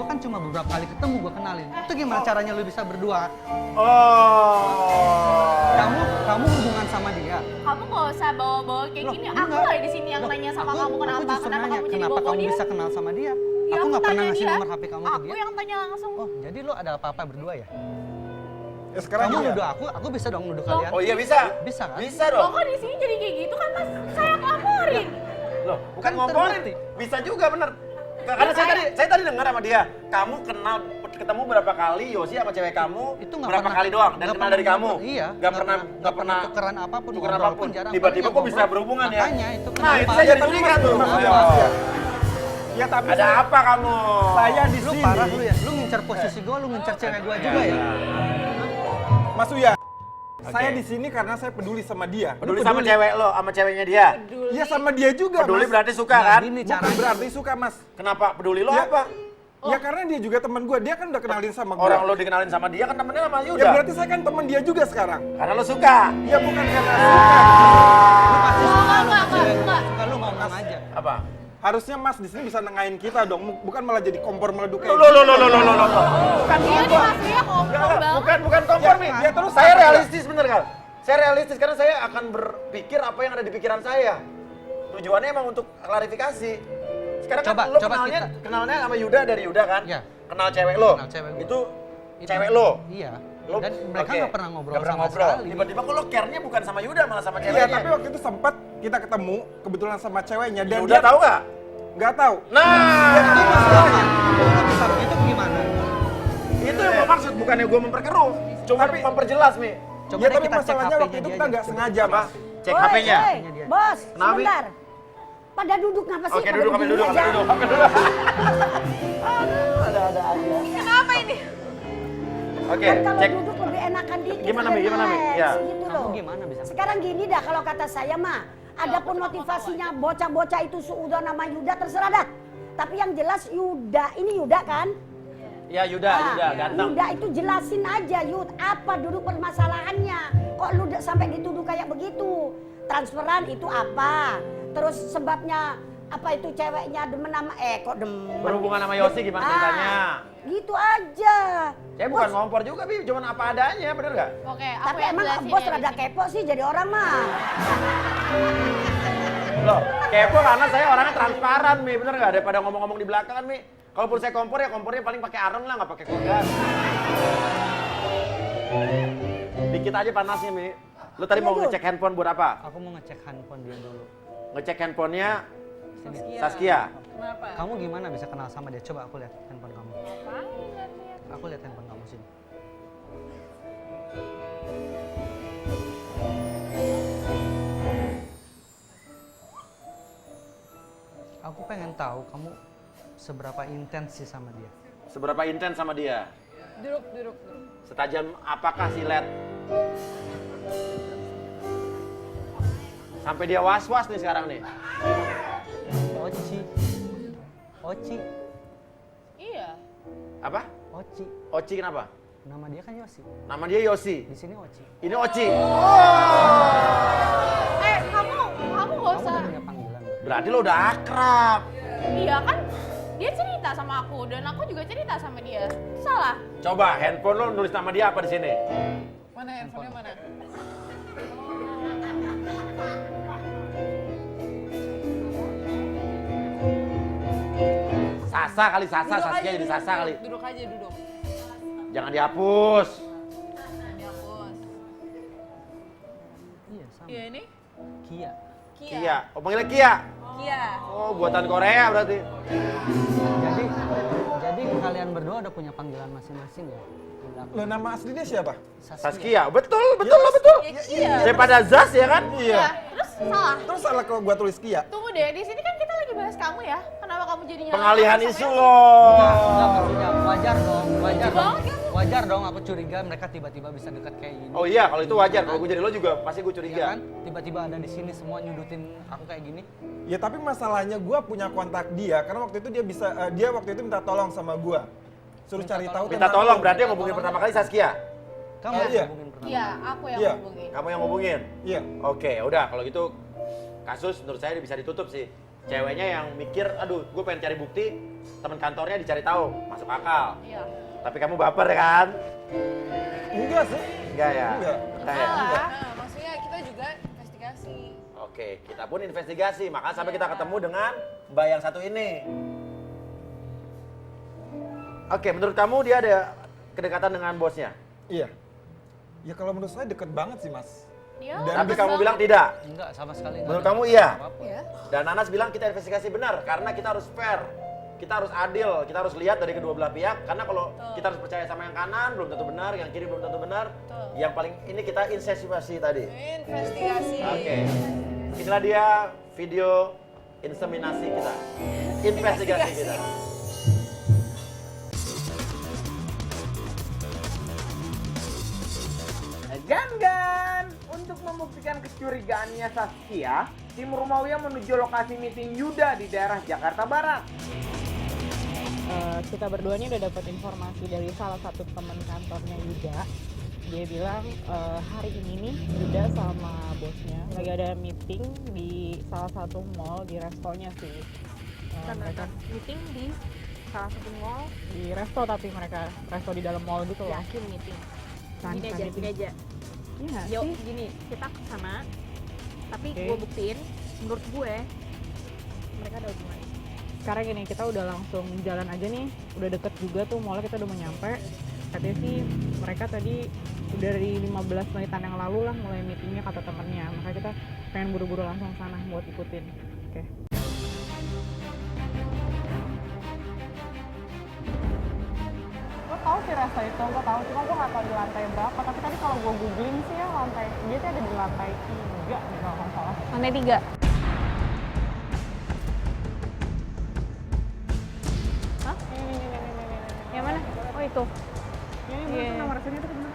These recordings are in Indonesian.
kan cuma beberapa kali ketemu gue kenalin. Itu gimana caranya lu bisa berdua? Kamu hubungan sama dia? Kamu nggak usah bawa-bawa kayak gini. Aku lah di sini yang nanya sama kamu kenapa kamu jadi kenapa bawa kamu dia? bisa kenal sama dia? Ya, Aku nggak pernah tanya ngasih dia. nomor HP kamu ke dia. Aku yang tanya langsung. Oh, jadi lu ada apa-apa berdua ya? Ya sekarang Kamu iya. nuduh aku bisa dong nuduh kalian. Oh iya bisa. Bisa kan? Bisa Lo dong. kok di sini jadi kayak gitu kan Mas? Saya ngelaporin. Loh, bukan Kan ngomporin. terbukti. Bisa juga bener. Karena saya tadi dengar sama dia, kamu kenal ketemu berapa kali Yosi sama cewek kamu? Itu nggak berapa pernah- kali doang dan nggak kenal pernah- dari kamu? Iya. Nggak pernah tukeran apapun. tukeran ngobrol apapun. pun jarang. Tiba-tiba Paling kok bisa ngobrol. berhubungan ya? Makanya itu Nah, itu kenapa? saya jadi curiga tuh. Iya. Ya tapi Ada apa kamu? saya di Lu sini. parah lu ya. Lu ngincar posisi gua, lu ngincar cewek gua juga ya. Mas Uya. Saya di sini karena saya peduli sama dia. Peduli sama cewek lo, sama ceweknya dia. Iya sama dia juga, Peduli Mas. berarti suka Nah, kan? gini Bukan caranya. berarti suka, Mas. Kenapa peduli lo Ya. apa? Ya karena dia juga teman gue. Dia kan udah kenalin sama gue. Orang lo dikenalin sama dia kan temennya sama Yuda. Ya berarti saya kan teman dia juga sekarang. Karena lo suka. Ya bukan karena suka. Lu pasti suka lu enggak, sama cewek. enggak. Suka lu ngomong aja. Apa? Harusnya Mas di sini bisa nengahin kita dong, bukan malah jadi kompor meleduk kayak Lo. Bukan Iya nih kompor. Mas Ria kompak banget. Bukan kompor, Ya, Mi. ya, terus Saya apa, realistis bener kan? Saya realistis karena saya akan berpikir apa yang ada di pikiran saya. Tujuannya emang untuk klarifikasi. Sekarang Coba, kan lo coba kenalnya sama Yuda dari Yuda kan? Iya. Kenal cewek lo. Kenal cewek gua. Itu cewek lo. Iya. Lo Dan mereka oke. nggak pernah ngobrol Nggak pernah sama ngobrol. sekali. Tiba-tiba kok lo care-nya bukan sama Yuda malah sama Iya, ceweknya. tapi waktu itu sempat kita ketemu kebetulan sama ceweknya dan Yuda tahu nggak? nggak tahu. Nah, Itu masalahnya. Lu bisa begitu gimana? itu yang gue maksud, bukannya gue memperkeruh, cuma Tapi- memperjelas, Mi. Coba Ya deh tapi kita cek masalahnya HP-nya waktu itu dia kita aja. nggak sengaja, Mas. Cek HP-nya. dia. Bos, Kenapa, Mi? sebentar. Pada duduk ngapa sih? Oke, Pada duduk, ambil begini duduk, aja. ambil duduk. Ada aja. Kenapa ini? Oke, Kan kalau cek. duduk lebih enakan dikit. Gimana, Mi? lebih Gimana, Mi? relax, Ya. Gitu Kamu loh. gimana bisa? Sekarang gini dah kalau kata saya mah, adapun motivasinya bocah-bocah itu suudah nama Yuda terserah dah. Tapi yang jelas Yuda, ini Yuda kan? Ya Yuda, Ah, Yuda, ganteng. Yuda itu jelasin aja Yud, apa duduk permasalahannya. Kok lu sampai dituduh kayak begitu? Transferan itu apa? Terus sebabnya apa itu ceweknya demen sama kok demen? Berhubungan sama Yosi gimana ceritanya? Gitu aja. Saya bukan ngompor juga, Bi, cuman apa adanya, bener nggak? Oke, aku Tapi yang emang jelasin bos ya di rada sini. kepo sih jadi orang mah. Loh, kepo karena saya orangnya transparan, Mi, bener nggak? Daripada ngomong-ngomong di belakang kan, Mi. Kalaupun saya kompor ya kompornya paling pakai areng lah, nggak pakai kugas. Dikit aja panasnya, Mi. Lu tadi mau ngecek handphone buat apa? Aku mau ngecek handphone dia dulu. Ngecek handphonenya Sini. Saskia. Kenapa? Kamu gimana bisa kenal sama dia? Coba aku lihat handphone kamu. Ngapain lihat-lihat? Aku lihat handphone kamu sini. Aku pengen tahu kamu seberapa intens sih sama dia. Seberapa intens sama dia? Duduk. Setajam apakah si Led? Sampai dia was-was nih sekarang nih. Oci. Oci. Iya. Apa? Oci. Oci kenapa? Nama dia kan Yosi. Nama dia Yosi. Di sini Oci. Ini Oci. Kamu nggak Kamu usah. udah punya panggilan. Berarti lo udah akrab. Iya kan? Dia cerita sama aku dan aku juga cerita sama dia. Salah. Coba handphone lo nulis nama dia apa di sini? Mana handphonenya mana? Sasa kali Sasa, Saskia jadi Sasa kali. Duduk aja, duduk. Jangan dihapus. Dihapus. Iya sama. Iya ini? Kia. Kia. Oh panggilnya Kia. Kia. Oh buatan Korea berarti. Jadi kalian berdua udah punya panggilan masing-masing ya? Lo nama aslinya siapa? Saskia. Betul, betul. Ya Kia. Daripada Zaz ya kan? Iya. Terus salah. Terus salah kalau gua tulis Kia. Tunggu deh, di sini kan kita lagi bahas kamu ya. Kenapa kamu jadi nyalahin Pengalihan aku isu sama loh. Enggak, maksudnya wajar dong. banget kamu. Wajar dong aku curiga mereka tiba-tiba bisa dekat kayak gini. Oh iya, kalau itu wajar. Kalau gue jadi lo juga pasti gue Iya curiga. kan? Tiba-tiba ada di sini semua nyudutin aku kayak gini. Ya tapi masalahnya gua punya kontak dia karena waktu itu dia waktu itu minta tolong sama gua. Suruh Minta cari tolong. tahu Minta tentang tolong lu. berarti yang ngubungin pertama kali Saskia. Kamu Oh, yang iya. hubungin pertama. Iya, aku yang Iya. hubungin. Kamu yang ngubungin. Iya. Oke, udah kalau gitu kasus menurut saya bisa ditutup sih. Ceweknya yang mikir, aduh gue pengen cari bukti, teman kantornya dicari tahu, masuk akal. Iya. Tapi kamu baper ya kan? Enggak sih. Enggak ya? Enggak. Enggak ya? Salah. Nah, maksudnya kita juga investigasi. Oke, kita pun investigasi, maka sampai kita ketemu dengan Mbak yang satu ini. Oke, menurut kamu dia ada kedekatan dengan bosnya? Iya. Ya kalau menurut saya deket banget sih Mas. Iya. Dan Tapi bisa- kamu bilang tidak. Enggak, sama sekali enggak. Menurut ada kamu iya? apapun. Ya. Dan Nanas bilang kita investigasi benar karena kita harus fair. Kita harus adil, kita harus lihat dari kedua belah pihak karena kalau kita harus percaya sama yang kanan belum tentu benar, yang kiri belum tentu benar. Yang paling ini kita investigasi tadi. Investigasi. Oke. Inilah dia video inseminasi kita. Investigasi kita. Gan, untuk membuktikan kecurigaannya Saskia, tim Rumawiyah menuju lokasi meeting Yuda di daerah Jakarta Barat. Kita berdua ini udah dapat informasi dari salah satu teman kantornya Yuda. Dia bilang hari ini nih Yuda sama bosnya lagi ada meeting di salah satu mall di restonya sih. Mereka meeting di salah satu mall di resto, tapi mereka resto di dalam mall gitu loh. Yakin meeting. Gini aja. Iya Yuk, sih. gini, kita kesana, tapi Oke. gue buktiin, menurut gue, mereka ada hubungan. Sekarang gini, kita udah langsung jalan aja nih, udah deket juga tuh mallnya, kita udah mau nyampe. Katanya sih mereka tadi udah dari 15 menitan yang lalu lah mulai meetingnya kata temennya. Makanya kita pengen buru-buru langsung sana buat ikutin. Oke. Gue tau sih resto itu, gue tau, cuma gue gak tau di lantai berapa. Tapi tadi kalau gue googling sih ya lantai, dia tuh ada di lantai 3 nih kalau nggak salah. Lantai 3. Hah? Ini. Yang mana? Oh itu. Ini Iya. bener tuh nama restonya tuh bener.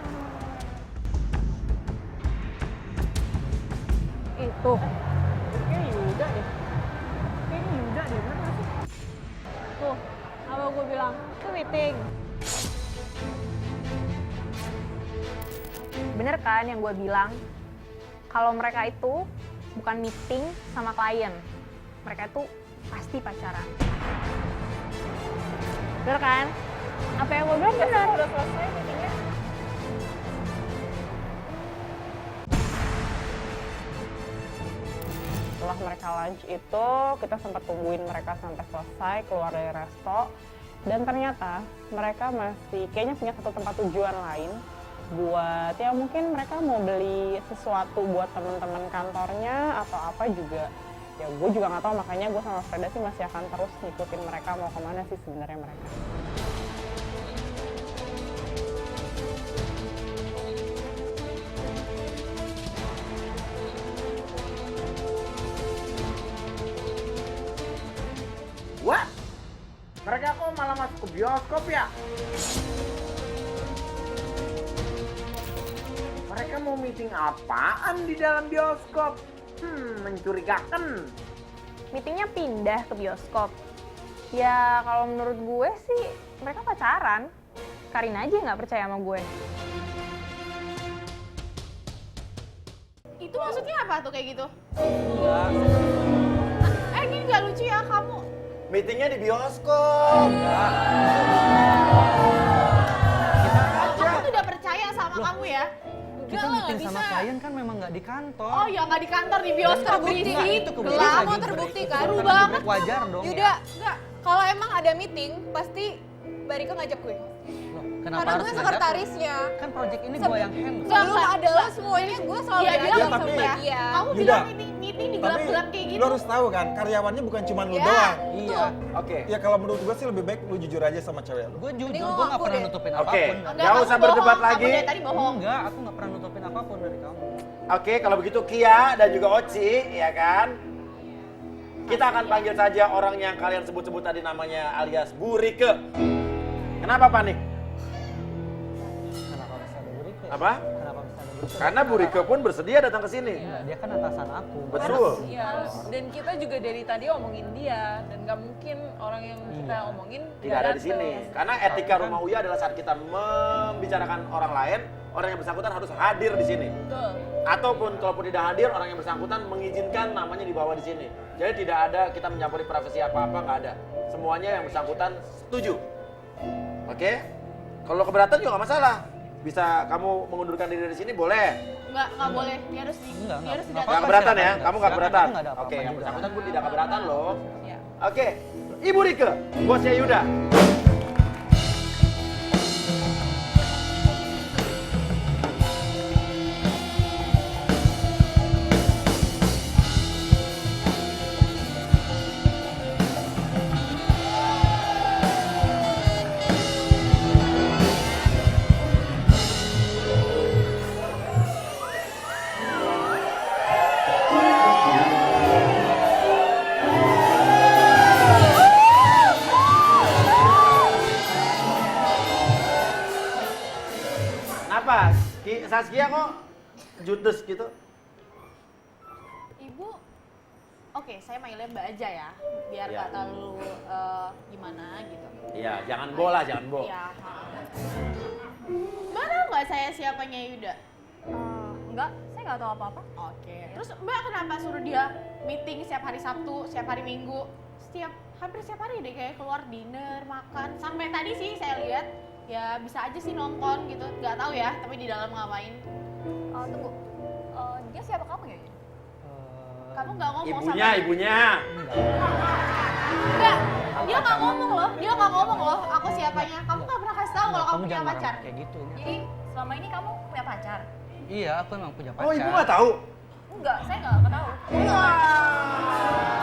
Itu. Kayaknya Yuda deh. Kayaknya Yuda deh, bener nggak sih? Tuh, apa gue bilang? Itu meeting. Bener kan yang gue bilang? Kalau mereka itu bukan meeting sama klien. Mereka itu pasti pacaran. Bener kan? Apa yang gue bilang bener? Udah selesai meetingnya. Setelah mereka lunch itu, kita sempat tungguin mereka sampai selesai keluar dari resto. Dan ternyata mereka masih kayaknya punya satu tempat tujuan lain buat ya mungkin mereka mau beli sesuatu buat teman-teman kantornya atau apa juga. Ya gue juga nggak tahu, makanya gue sama Freda sih masih akan terus ngikutin mereka mau kemana sih sebenarnya mereka. What? Mereka kok malah masuk ke bioskop ya? Mereka mau meeting apaan di dalam bioskop? Mencurigakan. Meetingnya pindah ke bioskop. Ya kalau menurut gue sih mereka pacaran. Karina aja nggak percaya sama gue. Itu maksudnya apa tuh kayak gitu? Enggak. Ini nggak lucu ya kamu. Meetingnya di bioskop. Aku tuh udah percaya sama kamu ya. Kita meeting sama klien kan memang nggak di kantor. Oh ya nggak di kantor, di bioskop Terbukti. berisik. Itu kebetulan Gelap, lagi mau terbukti kan? bukan Seru banget. break wajar dong. Yuda, Ya. enggak. Kalau emang ada meeting, pasti Mbak Rika ngajak gue. Loh, kenapa Karena harus gue ngajak? sekretarisnya. Kan project ini gue yang handle. Sebelum ada lo semuanya, gue selalu Iya, diajak bilang sama tapi- dia. Kamu Yuda. bilang ini meeting di Tapi gelap-gelap kayak gitu. lu harus tahu kan, karyawannya bukan cuma lu Ya. doang. Iya. Oke. Ya kalau menurut gue sih lebih baik lu jujur aja sama cewek lu. Gue jujur, Mending gue lu nggak ngaku pernah deh. nutupin Oke. apapun. Enggak, Nggak kamu usah berdebat bohong. lagi. Kamu dari tadi bohong. Enggak, aku nggak pernah nutupin apapun dari kamu. Oke, kalau begitu Kia dan juga Oci, ya kan? Kita akan panggil saja orang yang kalian sebut-sebut tadi namanya alias Bu Rike. Kenapa panik? Kenapa bisa ada Burike? Apa? Kenapa bisa ada Burike? Karena Bu Rike pun bersedia datang ke sini. Iya, dia kan atasan aku. Betul. Iya, dan kita juga dari tadi omongin dia. Dan gak mungkin orang yang kita omongin Tidak ada di sini. Karena etika Rumawiyah adalah saat kita membicarakan orang lain, orang yang bersangkutan harus hadir di sini. Betul. Ataupun kalaupun tidak hadir, orang yang bersangkutan mengizinkan namanya dibawa di sini. Jadi tidak ada kita mencampuri privasi apa-apa, nggak ada. Semuanya yang bersangkutan setuju. Oke? Kalau keberatan juga nggak masalah. Bisa kamu mengundurkan diri dari sini boleh. Nggak boleh. Dia harus Enggak, dia harus nggak datang. Nggak keberatan ya? Silakan, Kamu nggak silakan. keberatan? Aku nggak ada apa-apa Oke, yang juga. bersangkutan pun tidak keberatan loh. Ya. Oke, Ibu Rike, bosnya Yuda. Kenapa? Saskia kok judes gitu? Ibu, oke, saya manggilnya Mbak aja ya, biar Iya. nggak terlalu gimana gitu. Iya, jangan bola, jangan bo. Iya. Mbak tahu nggak saya siapanya Yuda? Enggak, saya nggak tahu apa-apa. Oke. Terus Mbak kenapa suruh dia meeting setiap hari Sabtu, setiap hari Minggu, hampir setiap hari deh kayak keluar dinner, makan. Sampai tadi sih saya lihat ya bisa aja sih nonton gitu, nggak tahu ya, tapi di dalam ngapain? Tunggu, dia siapa kamu ya? Kamu nggak ngomong Ibunya, sama ibunya. Enggak, dia nggak ngomong loh, aku siapanya. Kamu nggak pernah kasih tahu kalau kamu punya jangan pacar. marah kayak gitu. Jadi selama ini kamu punya pacar? Iya, aku emang punya pacar. Oh, ibu nggak tahu? Enggak, saya nggak tahu. Wah.